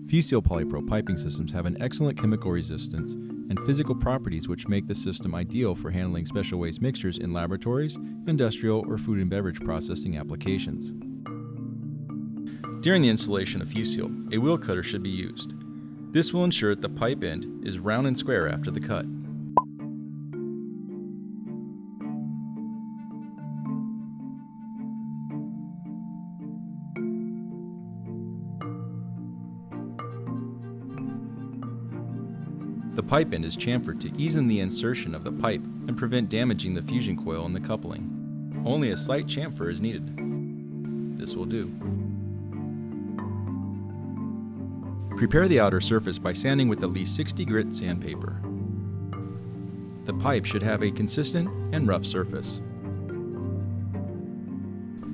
Fuseal polypro piping systems have an excellent chemical resistance and physical properties which make the system ideal for handling special waste mixtures in laboratories, industrial, or food and beverage processing applications. During the installation of Fuseal, a wheel cutter should be used. This will ensure that the pipe end is round and square after the cut. The pipe end is chamfered to ease in the insertion of the pipe and prevent damaging the fusion coil and the coupling. Only a slight chamfer is needed. This will do. Prepare the outer surface by sanding with at least 60 grit sandpaper. The pipe should have a consistent and rough surface.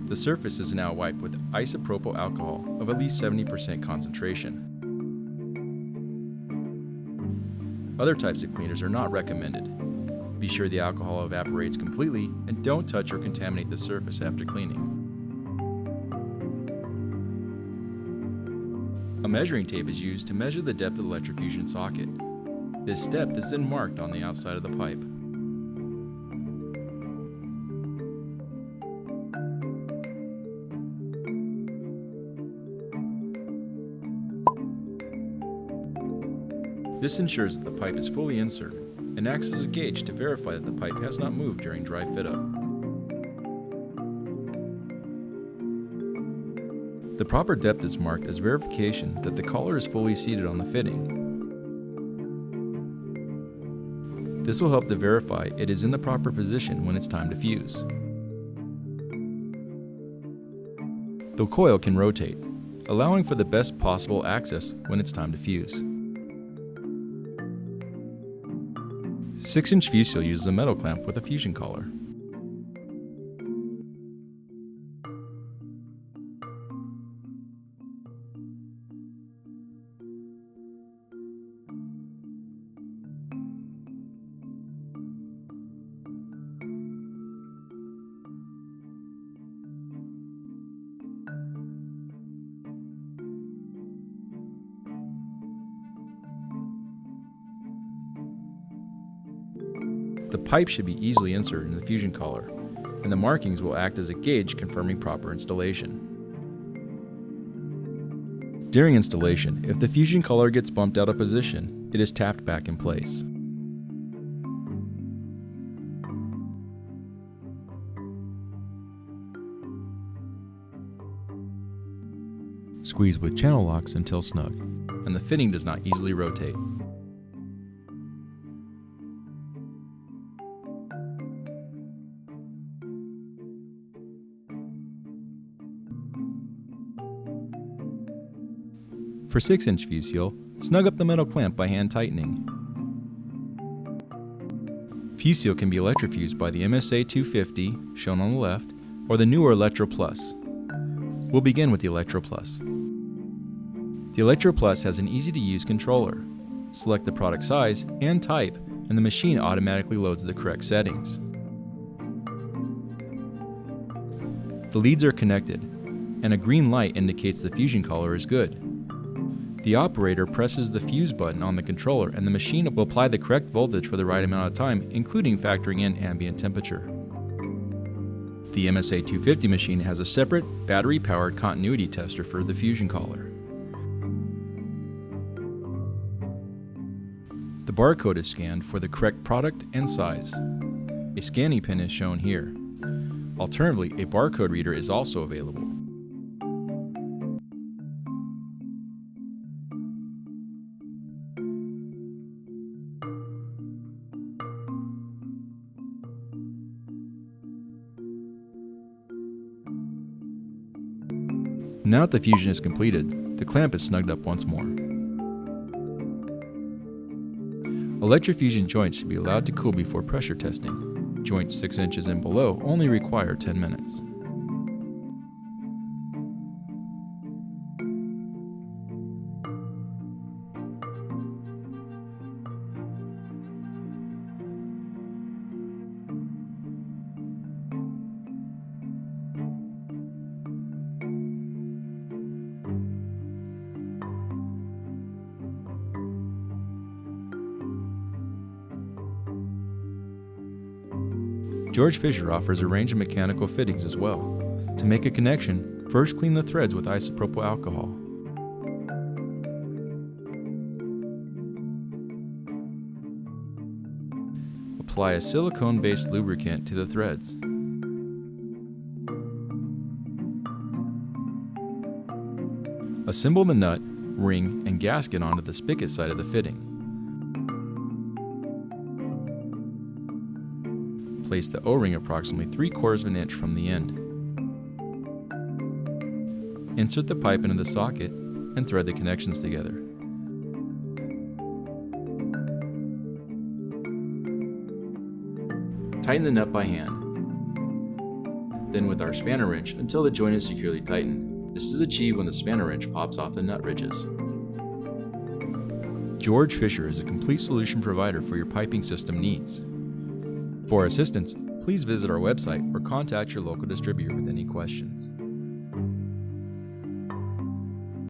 The surface is now wiped with isopropyl alcohol of at least 70% concentration. Other types of cleaners are not recommended. Be sure the alcohol evaporates completely and don't touch or contaminate the surface after cleaning. A measuring tape is used to measure the depth of the electrofusion socket. This depth is then marked on the outside of the pipe. This ensures that the pipe is fully inserted and acts as a gauge to verify that the pipe has not moved during dry fit-up. The proper depth is marked as verification that the collar is fully seated on the fitting. This will help to verify it is in the proper position when it's time to fuse. The coil can rotate, allowing for the best possible access when it's time to fuse. 6-inch Fuseal uses a metal clamp with a fusion collar. The pipe should be easily inserted in the fusion collar, and the markings will act as a gauge confirming proper installation. During installation, if the fusion collar gets bumped out of position, it is tapped back in place. Squeeze with channel locks until snug, and the fitting does not easily rotate. For 6-inch Fuseal, snug up the metal clamp by hand tightening. Fuseal can be electrofused by the MSA 250, shown on the left, or the newer Electro Plus. We'll begin with the Electro Plus. The Electro Plus has an easy-to-use controller. Select the product size and type, and the machine automatically loads the correct settings. The leads are connected, and a green light indicates the fusion collar is good. The operator presses the fuse button on the controller and the machine will apply the correct voltage for the right amount of time, including factoring in ambient temperature. The MSA 250 machine has a separate battery-powered continuity tester for the fusion collar. The barcode is scanned for the correct product and size. A scanning pin is shown here. Alternatively, a barcode reader is also available. Now that the fusion is completed, the clamp is snugged up once more. Electrofusion joints should be allowed to cool before pressure testing. Joints 6 inches and below only require 10 minutes. George Fisher offers a range of mechanical fittings as well. To make a connection, first clean the threads with isopropyl alcohol. Apply a silicone-based lubricant to the threads. Assemble the nut, ring, and gasket onto the spigot side of the fitting. Place the O-ring approximately 3/4 of an inch from the end. Insert the pipe into the socket and thread the connections together. Tighten the nut by hand, then with our spanner wrench until the joint is securely tightened. This is achieved when the spanner wrench pops off the nut ridges. George Fisher is a complete solution provider for your piping system needs. For assistance, please visit our website or contact your local distributor with any questions.